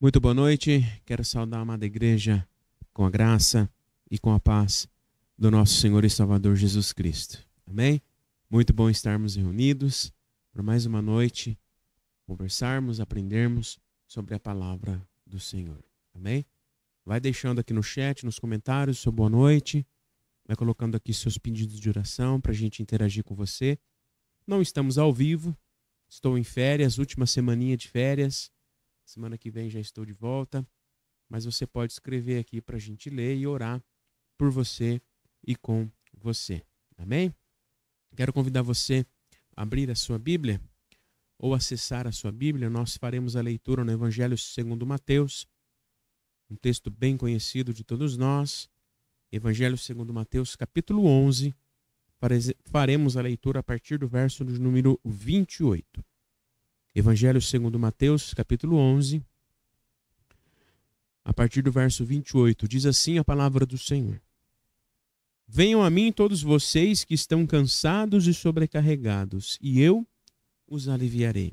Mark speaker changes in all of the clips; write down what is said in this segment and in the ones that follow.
Speaker 1: Muito boa noite, quero saudar a amada igreja com a graça e com a paz do nosso Senhor e Salvador Jesus Cristo. Amém? Muito bom estarmos reunidos para mais uma noite, conversarmos, aprendermos sobre a palavra do Senhor. Amém? Vai deixando aqui no chat, nos comentários, seu boa noite, vai colocando aqui seus pedidos de oração para a gente interagir com você. Não estamos ao vivo, estou em férias, última semaninha de férias. Semana que vem já estou de volta, mas você pode escrever aqui para a gente ler e orar por você e com você. Amém? Quero convidar você a abrir a sua Bíblia ou acessar a sua Bíblia. Nós faremos a leitura no Evangelho segundo Mateus, um texto bem conhecido de todos nós. Evangelho segundo Mateus, capítulo 11. Faremos a leitura a partir do verso de número 28. Evangelho segundo Mateus, capítulo 11, a partir do verso 28, diz assim a palavra do Senhor. Venham a mim todos vocês que estão cansados e sobrecarregados, e eu os aliviarei.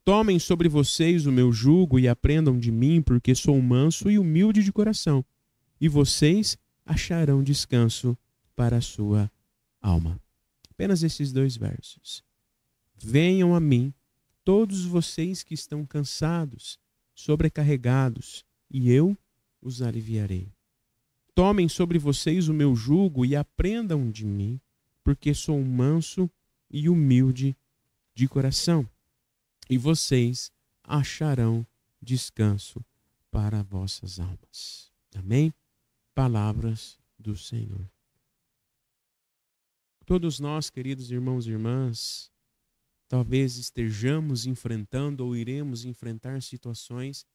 Speaker 1: Tomem sobre vocês o meu jugo e aprendam de mim, porque sou manso e humilde de coração, e vocês acharão descanso para a sua alma. Apenas esses dois versos. Venham a mim todos vocês que estão cansados, sobrecarregados, e eu os aliviarei. Tomem sobre vocês o meu jugo e aprendam de mim, porque sou manso e humilde de coração, e vocês acharão descanso para vossas almas. Amém? Palavras do Senhor. Todos nós, queridos irmãos e irmãs, talvez estejamos enfrentando ou iremos enfrentar situações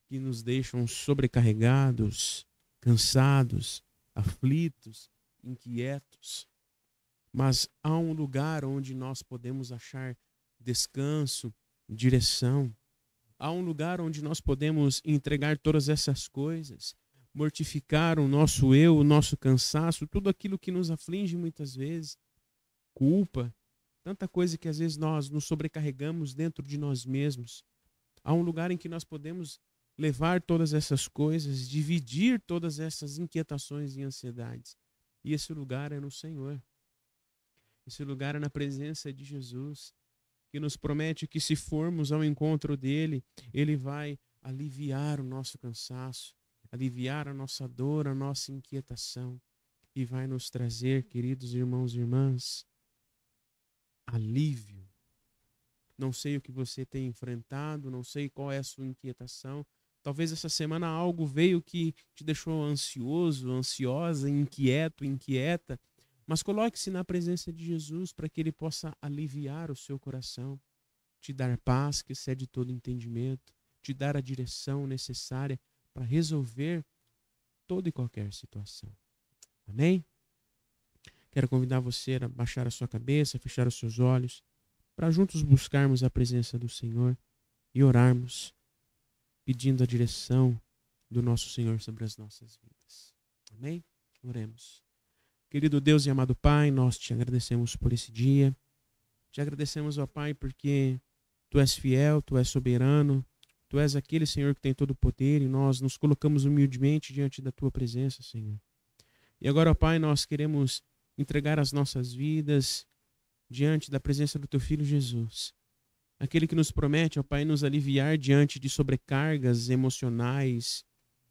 Speaker 1: que nos deixam sobrecarregados, cansados, aflitos, inquietos. Mas há um lugar onde nós podemos achar descanso, direção. Há um lugar onde nós podemos entregar todas essas coisas, mortificar o nosso eu, o nosso cansaço, tudo aquilo que nos aflige muitas vezes, culpa, tanta coisa que às vezes nós nos sobrecarregamos dentro de nós mesmos. Há um lugar em que nós podemos levar todas essas coisas, dividir todas essas inquietações e ansiedades. E esse lugar é no Senhor. Esse lugar é na presença de Jesus, que nos promete que se formos ao encontro dele, ele vai aliviar o nosso cansaço, aliviar a nossa dor, a nossa inquietação, e vai nos trazer, queridos irmãos e irmãs, alívio. Não sei o que você tem enfrentado, não sei qual é a sua inquietação. Talvez essa semana algo veio que te deixou ansioso, ansiosa, inquieto, inquieta. Mas coloque-se na presença de Jesus para que ele possa aliviar o seu coração, te dar paz que excede todo entendimento, te dar a direção necessária para resolver toda e qualquer situação. Amém? Quero convidar você a baixar a sua cabeça, fechar os seus olhos, para juntos buscarmos a presença do Senhor e orarmos, pedindo a direção do nosso Senhor sobre as nossas vidas. Amém? Oremos. Querido Deus e amado Pai, nós te agradecemos por esse dia. Te agradecemos, ó Pai, porque Tu és fiel, Tu és soberano, Tu és aquele, Senhor, que tem todo o poder, e nós nos colocamos humildemente diante da Tua presença, Senhor. E agora, ó Pai, nós queremos entregar as nossas vidas diante da presença do Teu Filho Jesus. Aquele que nos promete, ó Pai, nos aliviar diante de sobrecargas emocionais,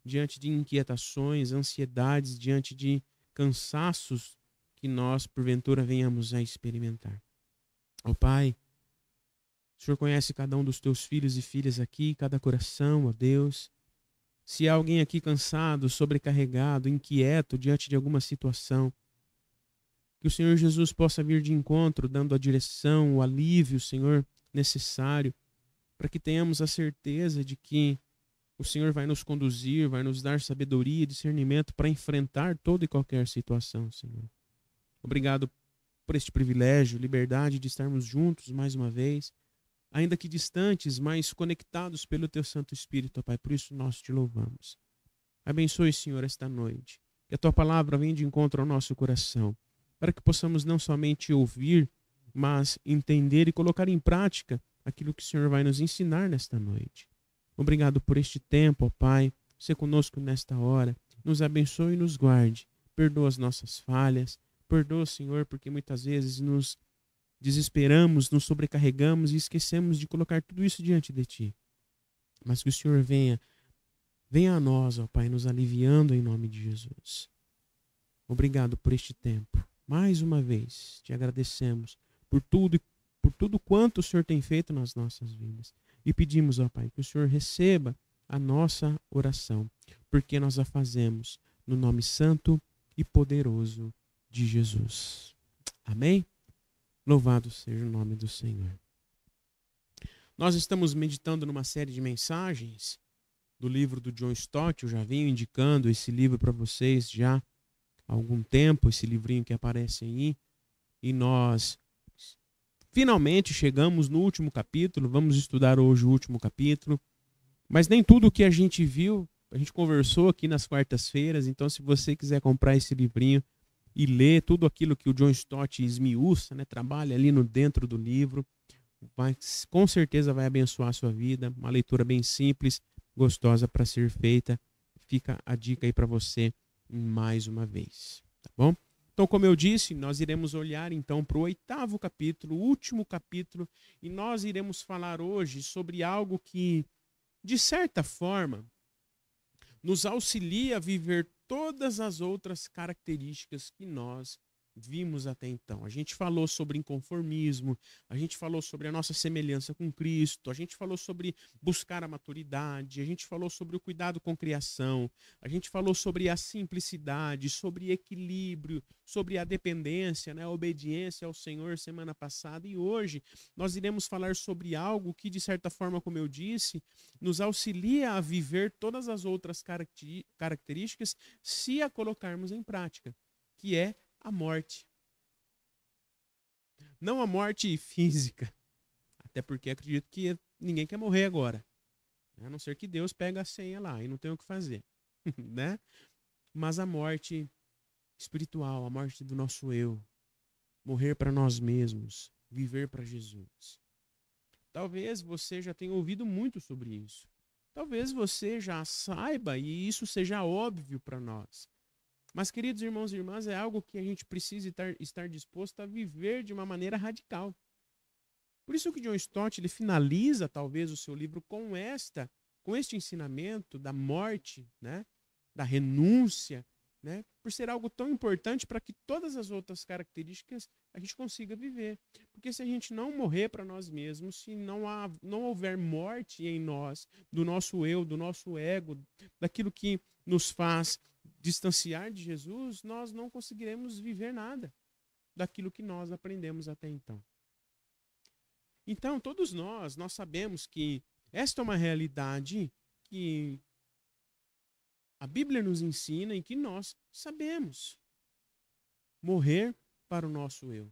Speaker 1: diante de inquietações, ansiedades, diante de cansaços que nós, porventura, venhamos a experimentar. Ó Pai, o Senhor conhece cada um dos Teus filhos e filhas aqui, cada coração, ó Deus. Se há alguém aqui cansado, sobrecarregado, inquieto diante de alguma situação, que o Senhor Jesus possa vir de encontro, dando a direção, o alívio, Senhor, necessário, para que tenhamos a certeza de que o Senhor vai nos conduzir, vai nos dar sabedoria e discernimento para enfrentar toda e qualquer situação, Senhor. Obrigado por este privilégio, liberdade de estarmos juntos mais uma vez, ainda que distantes, mas conectados pelo Teu Santo Espírito, ó Pai. Por isso nós te louvamos. Abençoe, Senhor, esta noite. Que a Tua palavra venha de encontro ao nosso coração, para que possamos não somente ouvir, mas entender e colocar em prática aquilo que o Senhor vai nos ensinar nesta noite. Obrigado por este tempo, ó Pai. Você conosco nesta hora. Nos abençoe e nos guarde. Perdoa as nossas falhas. Perdoa, Senhor, porque muitas vezes nos desesperamos, nos sobrecarregamos e esquecemos de colocar tudo isso diante de Ti. Mas que o Senhor venha a nós, ó Pai, nos aliviando em nome de Jesus. Obrigado por este tempo. Mais uma vez, te agradecemos por tudo quanto o Senhor tem feito nas nossas vidas. E pedimos, ó Pai, que o Senhor receba a nossa oração, porque nós a fazemos no nome santo e poderoso de Jesus. Amém? Louvado seja o nome do Senhor. Nós estamos meditando numa série de mensagens do livro do John Stott. Eu já venho indicando esse livro para vocês já há algum tempo, esse livrinho que aparece aí. E nós finalmente chegamos no último capítulo. Vamos estudar hoje o último capítulo. Mas nem tudo o que a gente viu, a gente conversou aqui nas quartas-feiras. Então, se você quiser comprar esse livrinho e ler tudo aquilo que o John Stott esmiuça, né, trabalha ali dentro do livro, com certeza vai abençoar a sua vida. Uma leitura bem simples, gostosa para ser feita. Fica a dica aí para você mais uma vez, tá bom? Então, como eu disse, nós iremos olhar então para o 8º capítulo, o último capítulo, e nós iremos falar hoje sobre algo que, de certa forma, nos auxilia a viver todas as outras características que nós vimos até então. A gente falou sobre inconformismo, a gente falou sobre a nossa semelhança com Cristo, a gente falou sobre buscar a maturidade, a gente falou sobre o cuidado com a criação, a gente falou sobre a simplicidade, sobre equilíbrio, sobre a dependência, né, a obediência ao Senhor semana passada, e hoje nós iremos falar sobre algo que, de certa forma, como eu disse, nos auxilia a viver todas as outras características se a colocarmos em prática, que é a morte. Não a morte física, até porque acredito que ninguém quer morrer agora, a não ser que Deus pegue a senha lá e não tem o que fazer, né? Mas a morte espiritual, a morte do nosso eu, morrer para nós mesmos, viver para Jesus. Talvez você já tenha ouvido muito sobre isso. Talvez você já saiba e isso seja óbvio para nós. Mas, queridos irmãos e irmãs, é algo que a gente precisa estar disposto a viver de uma maneira radical. Por isso que John Stott ele finaliza, talvez, o seu livro com este ensinamento da morte, né? Da renúncia, né? Por ser algo tão importante para que todas as outras características a gente consiga viver. Porque se a gente não morrer para nós mesmos, se não houver morte em nós, do nosso eu, do nosso ego, daquilo que nos faz distanciar de Jesus, nós não conseguiremos viver nada daquilo que nós aprendemos até então. Então, todos nós sabemos que esta é uma realidade que a Bíblia nos ensina e que nós sabemos. Morrer para o nosso eu.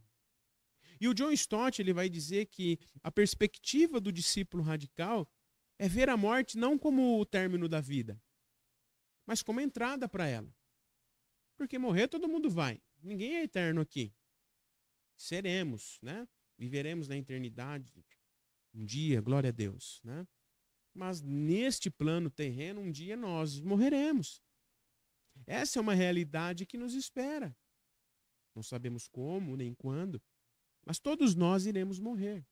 Speaker 1: E o John Stott ele vai dizer que a perspectiva do discípulo radical é ver a morte não como o término da vida, mas como entrada para ela. Porque morrer todo mundo vai. Ninguém é eterno aqui. Seremos, né? Viveremos na eternidade um dia, glória a Deus, né? Mas neste plano terreno, um dia nós morreremos. Essa é uma realidade que nos espera. Não sabemos como, nem quando, mas todos nós iremos morrer.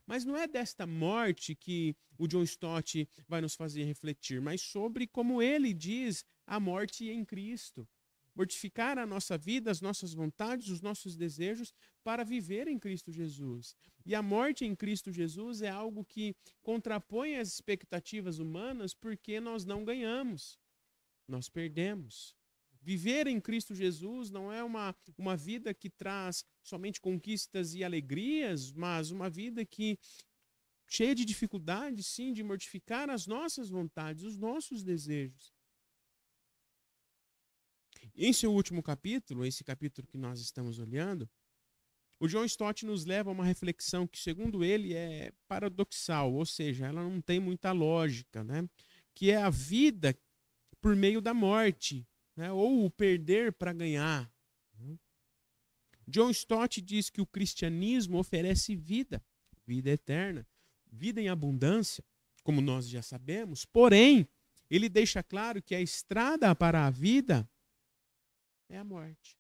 Speaker 1: Mas não é desta morte que o John Stott vai nos fazer refletir, mas sobre, como ele diz, a morte em Cristo. Mortificar a nossa vida, as nossas vontades, os nossos desejos para viver em Cristo Jesus. E a morte em Cristo Jesus é algo que contrapõe as expectativas humanas porque nós não ganhamos, nós perdemos. Viver em Cristo Jesus não é uma vida que traz somente conquistas e alegrias, mas uma vida que cheia de dificuldades, sim, de mortificar as nossas vontades, os nossos desejos. Em seu último capítulo, esse capítulo que nós estamos olhando, o John Stott nos leva a uma reflexão que, segundo ele, é paradoxal, ou seja, ela não tem muita lógica, né? Que é a vida por meio da morte, né? Ou o perder para ganhar. John Stott diz que o cristianismo oferece vida, vida eterna, vida em abundância, como nós já sabemos, porém, ele deixa claro que a estrada para a vida é a morte.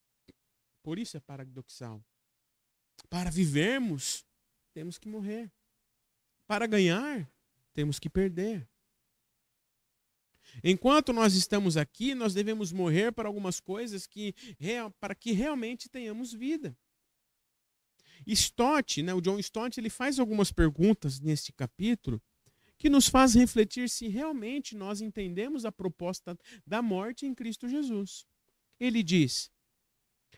Speaker 1: Por isso é paradoxal. Para vivermos, temos que morrer. Para ganhar, temos que perder. Enquanto nós estamos aqui, nós devemos morrer para algumas coisas para que realmente tenhamos vida. Stott, o John Stott, ele faz algumas perguntas neste capítulo que nos faz refletir se realmente nós entendemos a proposta da morte em Cristo Jesus. Ele diz: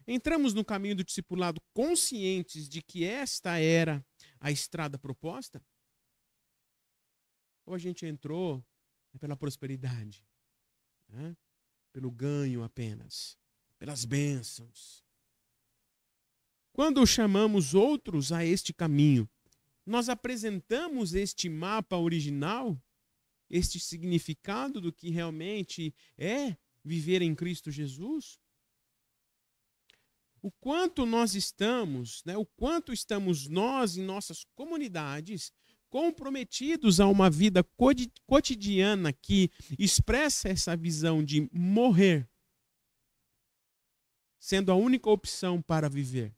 Speaker 1: entramos no caminho do discipulado conscientes de que esta era a estrada proposta? Ou a gente entrou pela prosperidade, né? Pelo ganho apenas, pelas bênçãos? Quando chamamos outros a este caminho, nós apresentamos este mapa original, este significado do que realmente é viver em Cristo Jesus? O quanto nós estamos, o quanto estamos nós em nossas comunidades comprometidos a uma vida cotidiana que expressa essa visão de morrer, sendo a única opção para viver.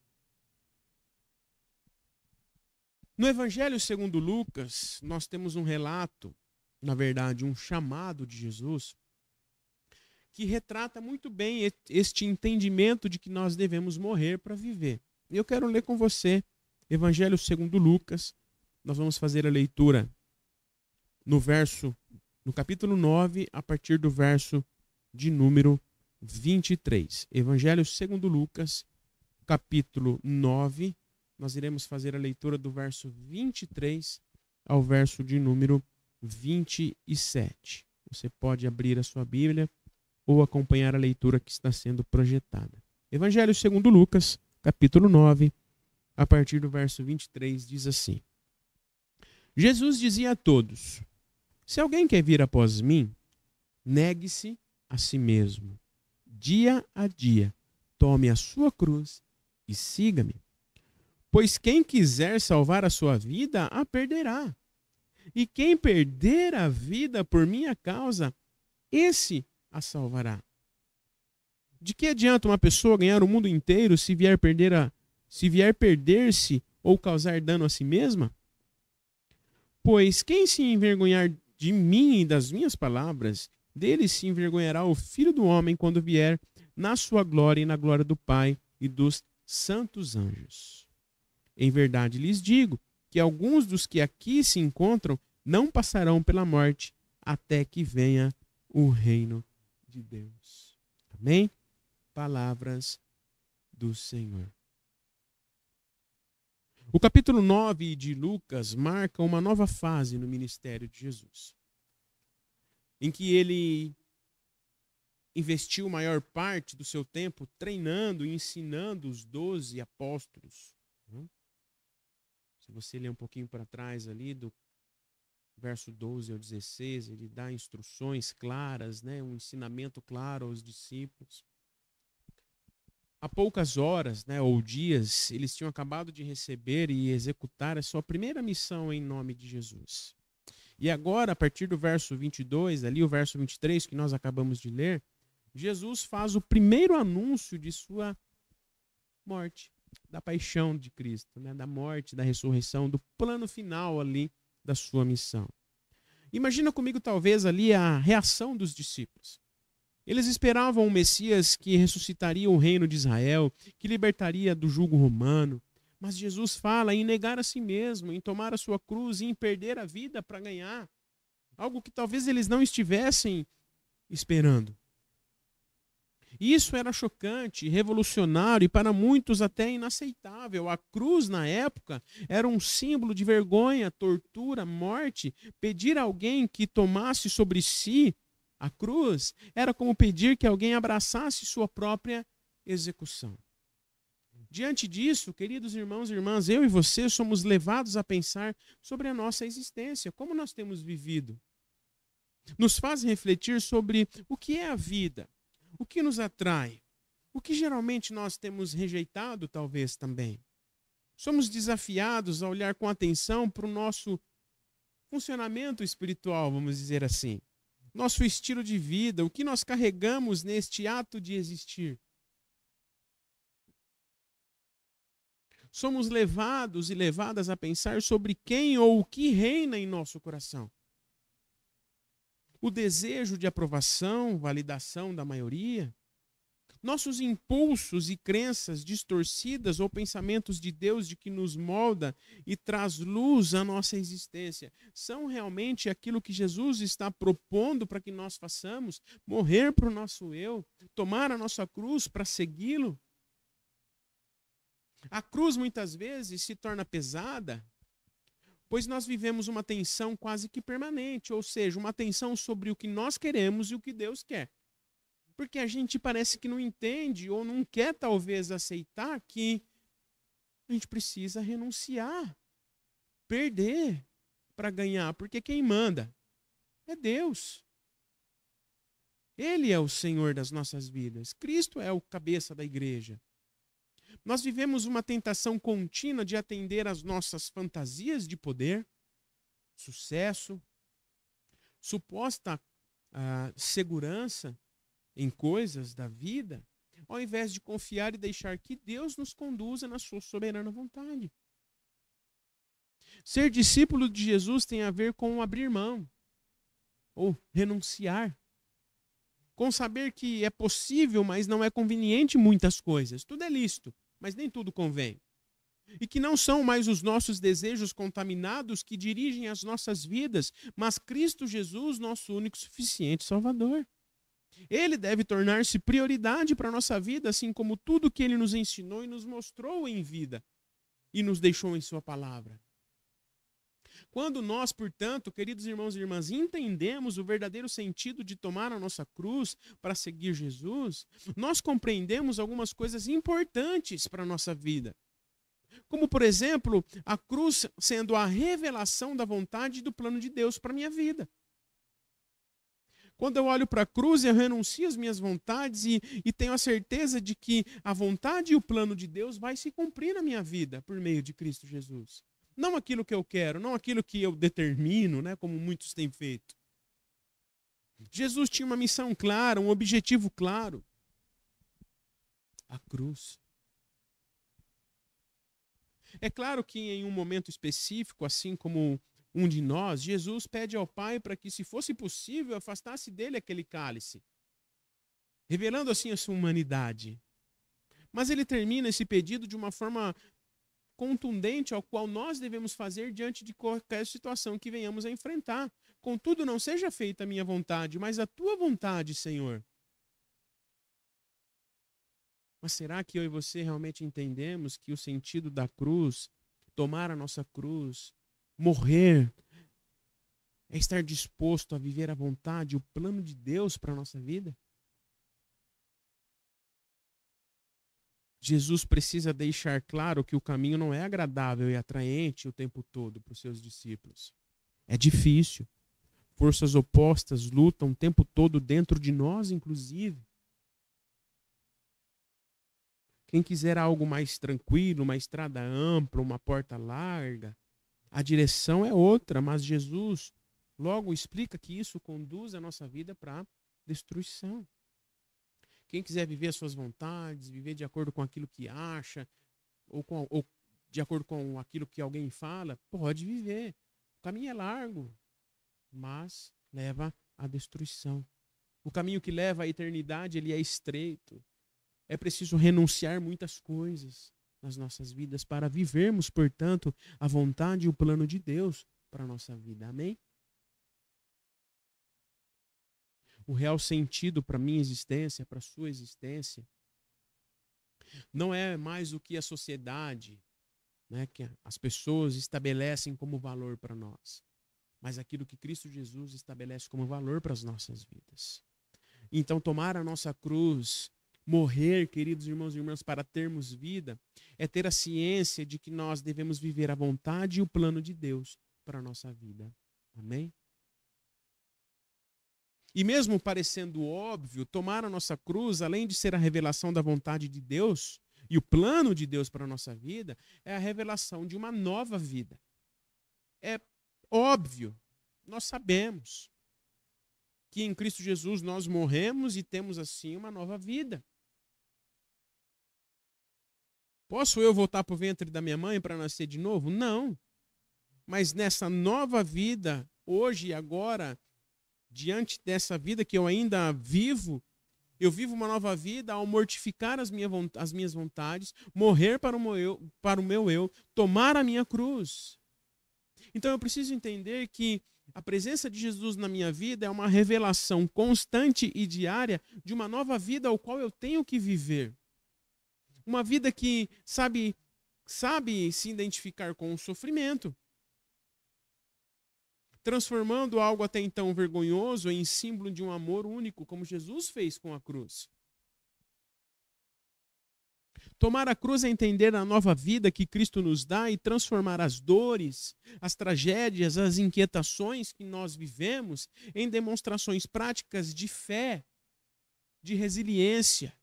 Speaker 1: No Evangelho segundo Lucas, nós temos um relato, na verdade, um chamado de Jesus, que retrata muito bem este entendimento de que nós devemos morrer para viver. Eu quero ler com você Evangelho segundo Lucas. Nós vamos fazer a leitura no capítulo 9, a partir do verso de número 23. Evangelho segundo Lucas, capítulo 9. Nós iremos fazer a leitura do verso 23 ao verso de número 27. Você pode abrir a sua Bíblia ou acompanhar a leitura que está sendo projetada. Evangelho segundo Lucas, capítulo 9, a partir do verso 23, diz assim: Jesus dizia a todos: se alguém quer vir após mim, negue-se a si mesmo. Dia a dia, tome a sua cruz e siga-me. Pois quem quiser salvar a sua vida, a perderá. E quem perder a vida por minha causa, esse a salvará. De que adianta uma pessoa ganhar o mundo inteiro se vier perder-se ou causar dano a si mesma? Pois quem se envergonhar de mim e das minhas palavras, dele se envergonhará o Filho do Homem quando vier na sua glória e na glória do Pai e dos santos anjos. Em verdade lhes digo que alguns dos que aqui se encontram não passarão pela morte até que venha o reino de Deus. Amém? Palavras do Senhor. O capítulo 9 de Lucas marca uma nova fase no ministério de Jesus, em que ele investiu maior parte do seu tempo treinando e ensinando os 12 apóstolos. Se você ler um pouquinho para trás ali, do verso 12 ao 16, ele dá instruções claras, um ensinamento claro aos discípulos. Há poucas horas, ou dias, eles tinham acabado de receber e executar a sua primeira missão em nome de Jesus. E agora, a partir do verso 22, ali o verso 23 que nós acabamos de ler, Jesus faz o primeiro anúncio de sua morte, da paixão de Cristo, da morte, da ressurreição, do plano final ali da sua missão. Imagina comigo talvez ali a reação dos discípulos. Eles esperavam um Messias que ressuscitaria o reino de Israel, que libertaria do jugo romano, mas Jesus fala em negar a si mesmo, em tomar a sua cruz e em perder a vida para ganhar, algo que talvez eles não estivessem esperando. Isso era chocante, revolucionário e para muitos até inaceitável. A cruz, na época, era um símbolo de vergonha, tortura, morte. Pedir a alguém que tomasse sobre si a cruz era como pedir que alguém abraçasse sua própria execução. Diante disso, queridos irmãos e irmãs, eu e você somos levados a pensar sobre a nossa existência, como nós temos vivido. Nos faz refletir sobre o que é a vida. O que nos atrai? O que geralmente nós temos rejeitado, talvez, também? Somos desafiados a olhar com atenção para o nosso funcionamento espiritual, vamos dizer assim. Nosso estilo de vida, o que nós carregamos neste ato de existir. Somos levados e levadas a pensar sobre quem ou o que reina em nosso coração. O desejo de aprovação, validação da maioria, nossos impulsos e crenças distorcidas ou pensamentos de Deus de que nos molda e traz luz à nossa existência, são realmente aquilo que Jesus está propondo para que nós façamos? Morrer para o nosso eu, tomar a nossa cruz para segui-lo? A cruz muitas vezes se torna pesada, pois nós vivemos uma tensão quase que permanente, ou seja, uma tensão sobre o que nós queremos e o que Deus quer. Porque a gente parece que não entende ou não quer talvez aceitar que a gente precisa renunciar, perder para ganhar, porque quem manda é Deus. Ele é o Senhor das nossas vidas. Cristo é o cabeça da igreja. Nós vivemos uma tentação contínua de atender às nossas fantasias de poder, sucesso, suposta segurança em coisas da vida, ao invés de confiar e deixar que Deus nos conduza na sua soberana vontade. Ser discípulo de Jesus tem a ver com abrir mão, ou renunciar, com saber que é possível, mas não é conveniente muitas coisas. Tudo é lícito, mas nem tudo convém. E que não são mais os nossos desejos contaminados que dirigem as nossas vidas, mas Cristo Jesus, nosso único e suficiente Salvador. Ele deve tornar-se prioridade para a nossa vida, assim como tudo que ele nos ensinou e nos mostrou em vida e nos deixou em sua palavra. Quando nós, portanto, queridos irmãos e irmãs, entendemos o verdadeiro sentido de tomar a nossa cruz para seguir Jesus, nós compreendemos algumas coisas importantes para a nossa vida. Como, por exemplo, a cruz sendo a revelação da vontade e do plano de Deus para a minha vida. Quando eu olho para a cruz, eu renuncio às minhas vontades e tenho a certeza de que a vontade e o plano de Deus vai se cumprir na minha vida por meio de Cristo Jesus. Não aquilo que eu quero, não aquilo que eu determino, né, como muitos têm feito. Jesus tinha uma missão clara, um objetivo claro. A cruz. É claro que em um momento específico, assim como um de nós, Jesus pede ao Pai para que, se fosse possível, afastasse dele aquele cálice, revelando assim a sua humanidade. Mas ele termina esse pedido de uma forma contundente ao qual nós devemos fazer diante de qualquer situação que venhamos a enfrentar. Contudo, não seja feita a minha vontade, mas a tua vontade, Senhor. Mas será que eu e você realmente entendemos que o sentido da cruz, tomar a nossa cruz, morrer, é estar disposto a viver a vontade, o plano de Deus para a nossa vida? Jesus precisa deixar claro que o caminho não é agradável e atraente o tempo todo para os seus discípulos. É difícil. Forças opostas lutam o tempo todo dentro de nós, inclusive. Quem quiser algo mais tranquilo, uma estrada ampla, uma porta larga, a direção é outra, mas Jesus logo explica que isso conduz a nossa vida para a destruição. Quem quiser viver as suas vontades, viver de acordo com aquilo que acha, ou de acordo com aquilo que alguém fala, pode viver. O caminho é largo, mas leva à destruição. O caminho que leva à eternidade, ele é estreito. É preciso renunciar muitas coisas nas nossas vidas para vivermos, portanto, a vontade e o plano de Deus para a nossa vida. Amém? O real sentido para a minha existência, para a sua existência, não é mais o que a sociedade, né, que as pessoas estabelecem como valor para nós, mas aquilo que Cristo Jesus estabelece como valor para as nossas vidas. Então, tomar a nossa cruz, morrer, queridos irmãos e irmãs, para termos vida, é ter a ciência de que nós devemos viver a vontade e o plano de Deus para a nossa vida. Amém? E mesmo parecendo óbvio, tomar a nossa cruz, além de ser a revelação da vontade de Deus e o plano de Deus para a nossa vida, é a revelação de uma nova vida. Óbvio, nós sabemos que em Cristo Jesus nós morremos e temos assim uma nova vida. Posso eu voltar para o ventre da minha mãe para nascer de novo? Não. Mas nessa nova vida, hoje e agora, diante dessa vida que eu ainda vivo, eu vivo uma nova vida ao mortificar as minhas vontades, morrer para o meu eu, tomar a minha cruz. Então eu preciso entender que a presença de Jesus na minha vida é uma revelação constante e diária de uma nova vida ao qual eu tenho que viver. Uma vida que sabe se identificar com o sofrimento, transformando algo até então vergonhoso em símbolo de um amor único, como Jesus fez com a cruz. Tomar a cruz é entender a nova vida que Cristo nos dá e transformar as dores, as tragédias, as inquietações que nós vivemos em demonstrações práticas de fé, de resiliência,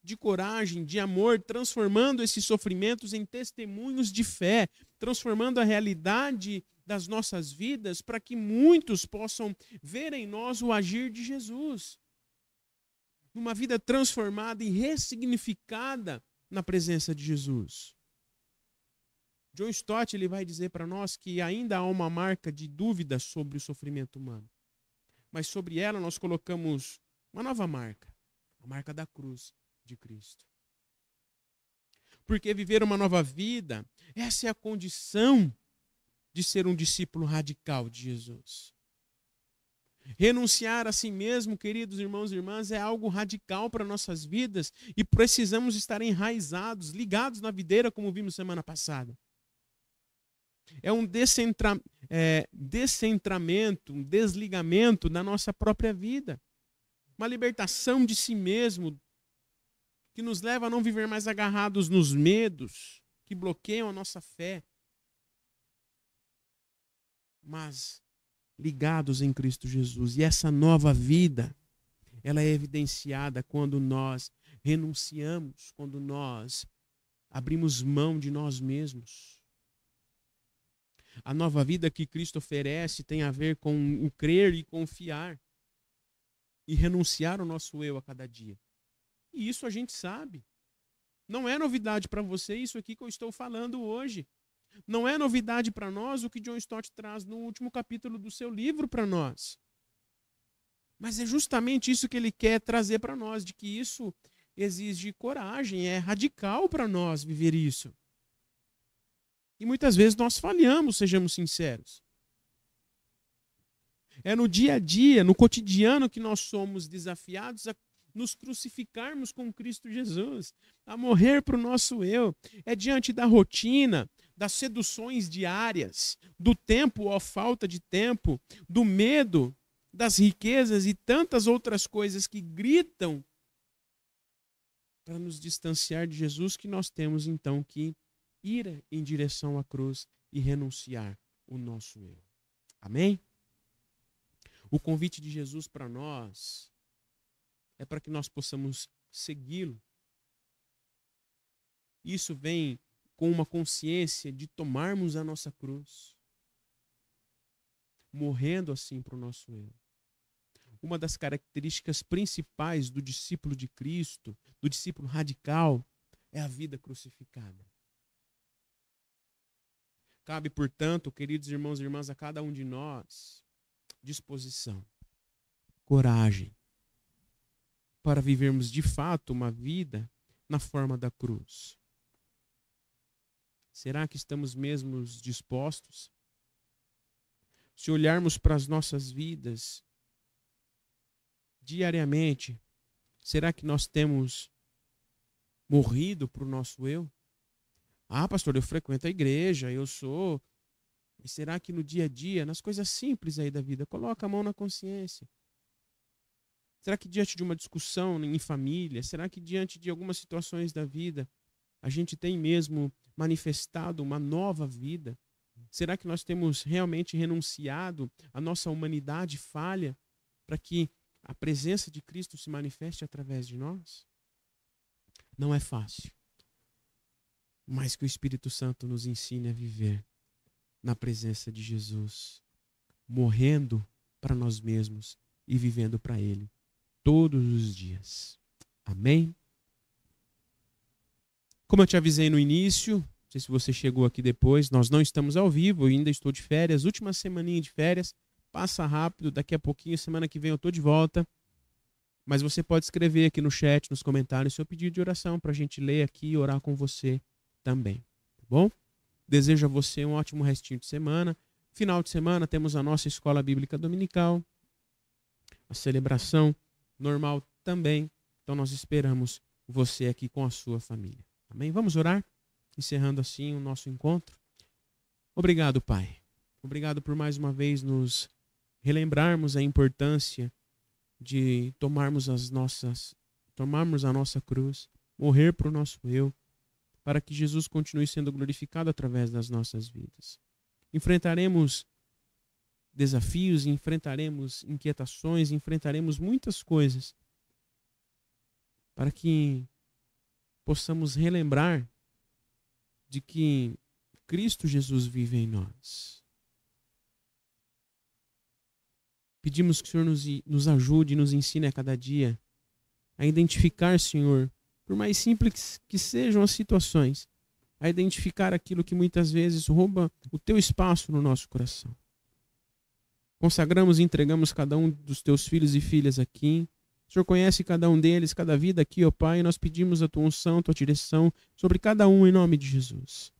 Speaker 1: de coragem, de amor, transformando esses sofrimentos em testemunhos de fé, transformando a realidade das nossas vidas para que muitos possam ver em nós o agir de Jesus. Uma vida transformada e ressignificada na presença de Jesus. John Stott ele vai dizer para nós que ainda há uma marca de dúvida sobre o sofrimento humano. Mas sobre ela nós colocamos uma nova marca, a marca da cruz de Cristo. Porque viver uma nova vida, essa é a condição de ser um discípulo radical de Jesus. Renunciar a si mesmo, queridos irmãos e irmãs, é algo radical para nossas vidas e precisamos estar enraizados, ligados na videira, como vimos semana passada. É um descentramento, um desligamento da nossa própria vida. Uma libertação de si mesmo, que nos leva a não viver mais agarrados nos medos que bloqueiam a nossa fé, mas ligados em Cristo Jesus. E essa nova vida, ela é evidenciada quando nós renunciamos, quando nós abrimos mão de nós mesmos. A nova vida que Cristo oferece tem a ver com o crer e confiar e renunciar ao nosso eu a cada dia. E isso a gente sabe. Não é novidade para você isso aqui que eu estou falando hoje. Não é novidade para nós o que John Stott traz no último capítulo do seu livro para nós. Mas é justamente isso que ele quer trazer para nós, de que isso exige coragem, é radical para nós viver isso. E muitas vezes nós falhamos, sejamos sinceros. É no dia a dia, no cotidiano que nós somos desafiados a nos crucificarmos com Cristo Jesus, a morrer para o nosso eu. É diante da rotina, das seduções diárias, do tempo ou falta de tempo, do medo, das riquezas e tantas outras coisas que gritam para nos distanciar de Jesus, que nós temos então que ir em direção à cruz e renunciar o nosso eu. Amém? O convite de Jesus para nós é para que nós possamos segui-lo. Isso vem com uma consciência de tomarmos a nossa cruz, morrendo assim para o nosso eu. Uma das características principais do discípulo de Cristo, do discípulo radical, é a vida crucificada. Cabe, portanto, queridos irmãos e irmãs, a cada um de nós, disposição, coragem, para vivermos de fato uma vida na forma da cruz. Será que estamos mesmo dispostos? Se olharmos para as nossas vidas diariamente, será que nós temos morrido para o nosso eu? Ah, pastor, eu frequento a igreja, eu sou... Mas será que no dia a dia, nas coisas simples aí da vida, coloca a mão na consciência? Será que diante de uma discussão em família, será que diante de algumas situações da vida, a gente tem mesmo manifestado uma nova vida? Será que nós temos realmente renunciado à nossa humanidade falha para que a presença de Cristo se manifeste através de nós? Não é fácil, mas que o Espírito Santo nos ensine a viver na presença de Jesus morrendo para nós mesmos e vivendo para Ele todos os dias. Amém? Como eu te avisei no início, não sei se você chegou aqui depois, nós não estamos ao vivo, eu ainda estou de férias, última semaninha de férias, passa rápido, daqui a pouquinho, semana que vem eu estou de volta. Mas você pode escrever aqui no chat, nos comentários, seu pedido de oração para a gente ler aqui e orar com você também, tá bom? Desejo a você um ótimo restinho de semana. Final de semana temos a nossa Escola Bíblica Dominical, a celebração normal também. Então nós esperamos você aqui com a sua família. Amém? Vamos orar? Encerrando assim o nosso encontro. Obrigado, Pai. Obrigado por mais uma vez nos relembrarmos a importância de tomarmos a nossa cruz, morrer para o nosso eu, para que Jesus continue sendo glorificado através das nossas vidas. Enfrentaremos desafios, enfrentaremos inquietações, enfrentaremos muitas coisas, para que possamos relembrar de que Cristo Jesus vive em nós. Pedimos que o Senhor nos ajude e nos ensine a cada dia a identificar, Senhor, por mais simples que sejam as situações, a identificar aquilo que muitas vezes rouba o teu espaço no nosso coração. Consagramos e entregamos cada um dos teus filhos e filhas aqui. O Senhor conhece cada um deles, cada vida aqui, ó Pai, e nós pedimos a tua unção, a tua direção sobre cada um em nome de Jesus.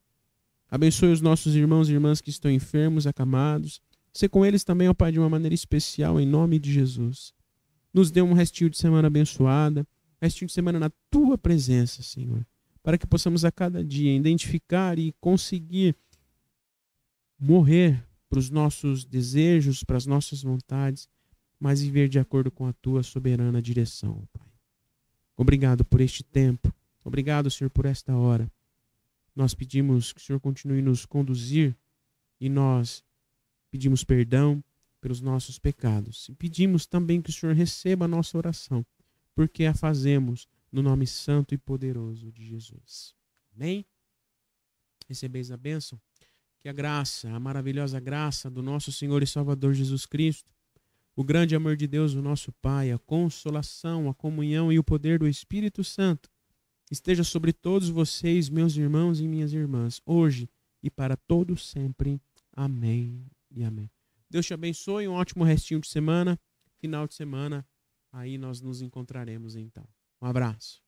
Speaker 1: Abençoe os nossos irmãos e irmãs que estão enfermos, acamados. Sê com eles também, ó Pai, de uma maneira especial, em nome de Jesus. Nos dê um restinho de semana abençoada, restinho de semana na tua presença, Senhor, para que possamos a cada dia identificar e conseguir morrer para os nossos desejos, para as nossas vontades, mas viver de acordo com a tua soberana direção, Pai. Obrigado por este tempo. Obrigado, Senhor, por esta hora. Nós pedimos que o Senhor continue nos conduzir e nós pedimos perdão pelos nossos pecados. E pedimos também que o Senhor receba a nossa oração, porque a fazemos no nome santo e poderoso de Jesus. Amém? Recebeis a bênção. Que a graça, a maravilhosa graça do nosso Senhor e Salvador Jesus Cristo, o grande amor de Deus, o nosso Pai, a consolação, a comunhão e o poder do Espírito Santo esteja sobre todos vocês, meus irmãos e minhas irmãs, hoje e para todos sempre. Amém e amém. Deus te abençoe, um ótimo restinho de semana, final de semana, aí nós nos encontraremos então. Um abraço.